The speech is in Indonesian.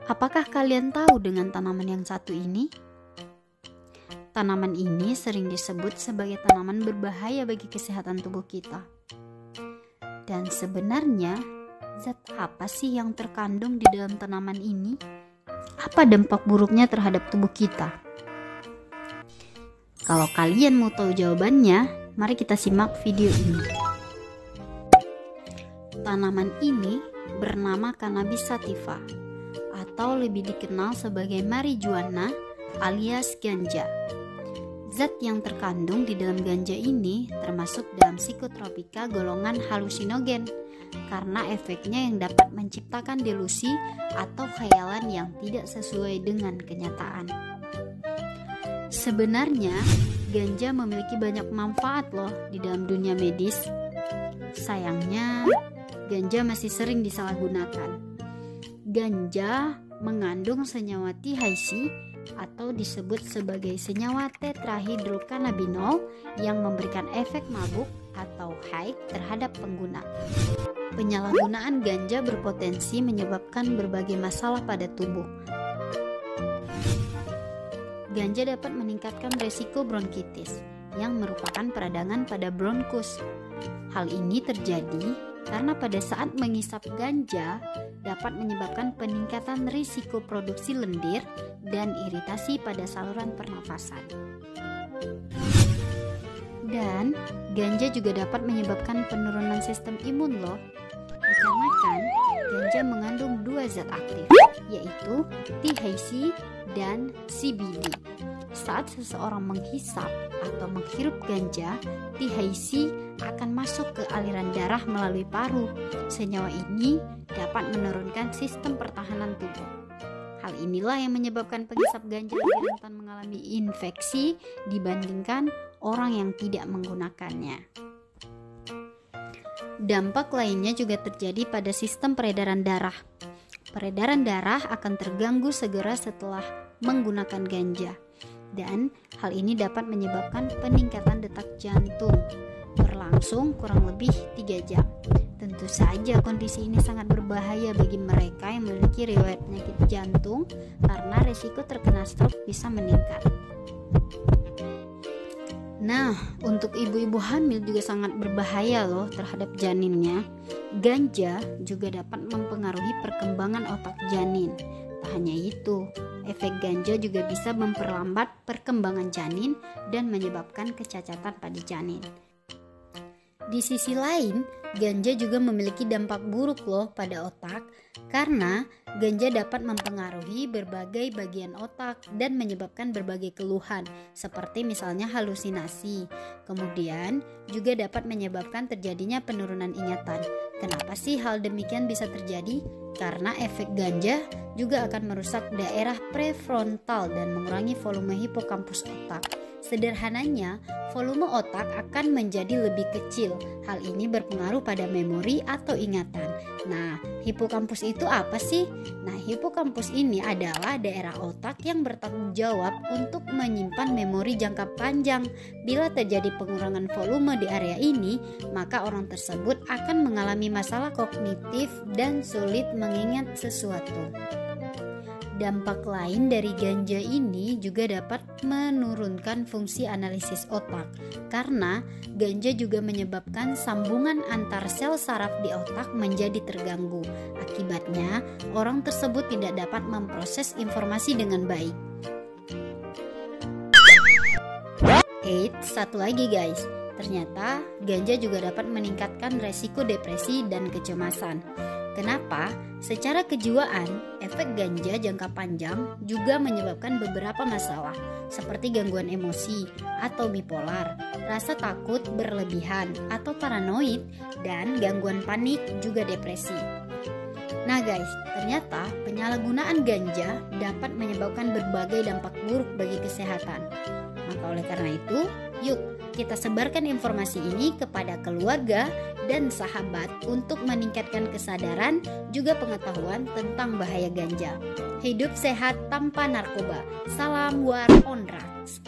Apakah kalian tahu dengan tanaman yang satu ini? Tanaman ini sering disebut sebagai tanaman berbahaya bagi kesehatan tubuh kita. Dan sebenarnya, zat apa sih yang terkandung di dalam tanaman ini? Apa dampak buruknya terhadap tubuh kita? Kalau kalian mau tahu jawabannya, mari kita simak video ini. Tanaman ini bernama Cannabis sativa, atau lebih dikenal sebagai marijuana alias ganja. Zat yang terkandung di dalam ganja ini termasuk dalam psikotropika golongan halusinogen karena efeknya yang dapat menciptakan delusi atau khayalan yang tidak sesuai dengan kenyataan. Sebenarnya, ganja memiliki banyak manfaat loh di dalam dunia medis. Sayangnya, ganja masih sering disalahgunakan. Ganja mengandung senyawa THC atau disebut sebagai senyawa tetrahidrokannabinol yang memberikan efek mabuk atau high terhadap pengguna. Penyalahgunaan ganja berpotensi menyebabkan berbagai masalah pada tubuh. Ganja dapat meningkatkan resiko bronkitis yang merupakan peradangan pada bronkus. Hal ini terjadi karena pada saat mengisap ganja dapat menyebabkan peningkatan risiko produksi lendir dan iritasi pada saluran pernafasan. Dan ganja juga dapat menyebabkan penurunan sistem imun loh. Dikarenakan ganja mengandung dua zat aktif, yaitu THC dan CBD. Saat seseorang menghisap atau menghirup ganja, THC akan masuk ke aliran darah melalui paru. Senyawa ini dapat menurunkan sistem pertahanan tubuh. Hal inilah yang menyebabkan penghisap ganja lebih rentan mengalami infeksi dibandingkan orang yang tidak menggunakannya. Dampak lainnya juga terjadi pada sistem peredaran darah. Peredaran darah akan terganggu segera setelah menggunakan ganja. Dan hal ini dapat menyebabkan peningkatan detak jantung berlangsung kurang lebih 3 jam. Tentu saja kondisi ini sangat berbahaya bagi mereka yang memiliki riwayat penyakit jantung karena risiko terkena stroke bisa meningkat. Nah, untuk ibu-ibu hamil juga sangat berbahaya loh terhadap janinnya. Ganja juga dapat mempengaruhi perkembangan otak janin. Tak hanya itu, efek ganja juga bisa memperlambat perkembangan janin dan menyebabkan kecacatan pada janin. Di sisi lain, ganja juga memiliki dampak buruk loh pada otak karena ganja dapat mempengaruhi berbagai bagian otak dan menyebabkan berbagai keluhan seperti misalnya halusinasi. Kemudian juga dapat menyebabkan terjadinya penurunan ingatan. Kenapa sih hal demikian bisa terjadi? Karena efek ganja juga akan merusak daerah prefrontal dan mengurangi volume hipokampus otak. Sederhananya, volume otak akan menjadi lebih kecil. Hal ini berpengaruh pada memori atau ingatan. Nah, hipokampus itu apa sih? Nah, hipokampus ini adalah daerah otak yang bertanggung jawab untuk menyimpan memori jangka panjang. Bila terjadi pengurangan volume di area ini, maka orang tersebut akan mengalami masalah kognitif dan sulit mengingat sesuatu. Dampak lain dari ganja ini juga dapat menurunkan fungsi analisis otak karena ganja juga menyebabkan sambungan antar sel saraf di otak menjadi terganggu. Akibatnya, orang tersebut tidak dapat memproses informasi dengan baik. Satu lagi guys, ternyata ganja juga dapat meningkatkan resiko depresi dan kecemasan. Kenapa? Secara kejiwaan, efek ganja jangka panjang juga menyebabkan beberapa masalah seperti gangguan emosi atau bipolar, rasa takut berlebihan atau paranoid, dan gangguan panik juga depresi. Nah guys, ternyata penyalahgunaan ganja dapat menyebabkan berbagai dampak buruk bagi kesehatan. Maka oleh karena itu, yuk kita sebarkan informasi ini kepada keluarga dan sahabat untuk meningkatkan kesadaran juga pengetahuan tentang bahaya ganja. Hidup sehat tanpa narkoba. Salam War on Drugs.